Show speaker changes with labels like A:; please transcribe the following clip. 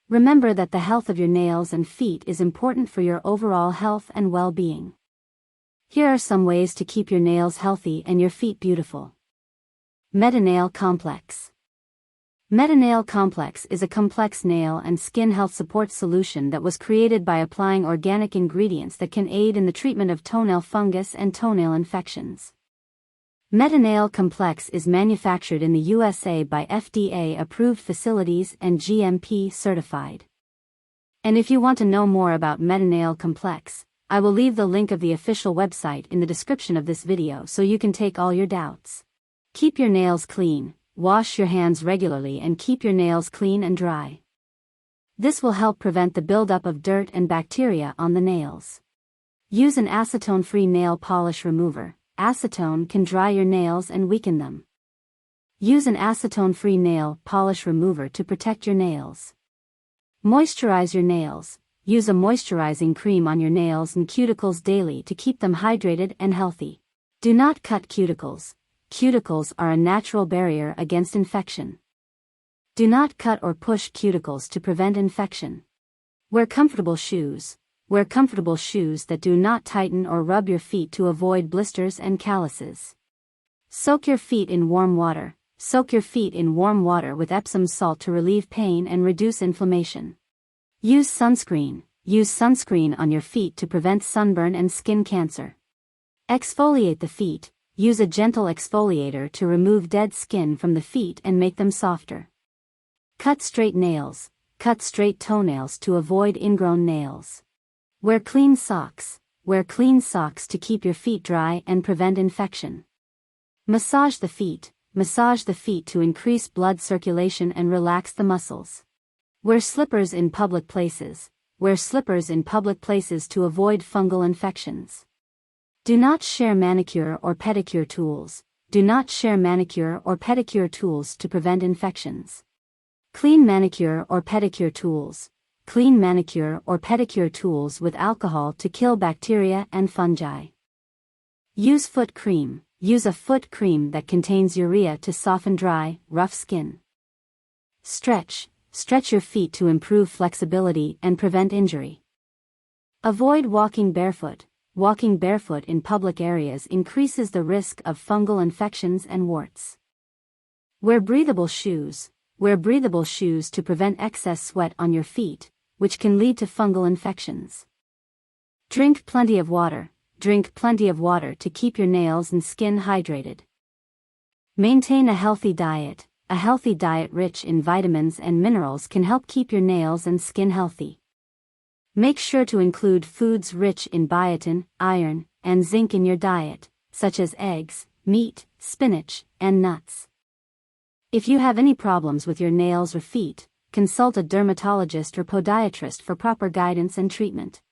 A: Remember that the health of your nails and feet is important for your overall health and well-being. Here are some ways to keep your nails healthy and your feet beautiful. MetaNail Complex. MetaNail Complex is a complex nail and skin health support solution that was created by applying organic ingredients that can aid in the treatment of toenail fungus and toenail infections. MetaNail Complex is manufactured in the USA by FDA-approved facilities and GMP certified. And if you want to know more about MetaNail Complex, I will leave the link of the official website in the description of this video so you can take all your doubts. Keep your nails clean, wash your hands regularly and keep your nails clean and dry. This will help prevent the buildup of dirt and bacteria on the nails. Use an acetone-free nail polish remover. Acetone can dry your nails and weaken them. Use an acetone-free nail polish remover to protect your nails. Moisturize your nails. Use a moisturizing cream on your nails and cuticles daily to keep them hydrated and healthy. Do not cut cuticles. Cuticles are a natural barrier against infection. Do not cut or push cuticles to prevent infection. Wear comfortable shoes. Wear comfortable shoes that do not tighten or rub your feet to avoid blisters and calluses. Soak your feet in warm water. Soak your feet in warm water with Epsom salt to relieve pain and reduce inflammation. Use sunscreen. Use sunscreen on your feet to prevent sunburn and skin cancer. Exfoliate the feet. Use a gentle exfoliator to remove dead skin from the feet and make them softer. Cut straight nails. Cut straight toenails to avoid ingrown nails. Wear clean socks. Wear clean socks to keep your feet dry and prevent infection. Massage the feet. Massage the feet to increase blood circulation and relax the muscles. Wear slippers in public places. Wear slippers in public places to avoid fungal infections. Do not share manicure or pedicure tools. Do not share manicure or pedicure tools to prevent infections. Clean manicure or pedicure tools. Clean manicure or pedicure tools with alcohol to kill bacteria and fungi. Use foot cream. Use a foot cream that contains urea to soften dry, rough skin. Stretch. Stretch your feet to improve flexibility and prevent injury. Avoid walking barefoot. Walking barefoot in public areas increases the risk of fungal infections and warts. Wear breathable shoes. Wear breathable shoes to prevent excess sweat on your feet, which can lead to fungal infections. Drink plenty of water. Drink plenty of water to keep your nails and skin hydrated. Maintain a healthy diet. A healthy diet rich in vitamins and minerals can help keep your nails and skin healthy. Make sure to include foods rich in biotin, iron, and zinc in your diet, such as eggs, meat, spinach, and nuts. If you have any problems with your nails or feet, consult a dermatologist or podiatrist for proper guidance and treatment.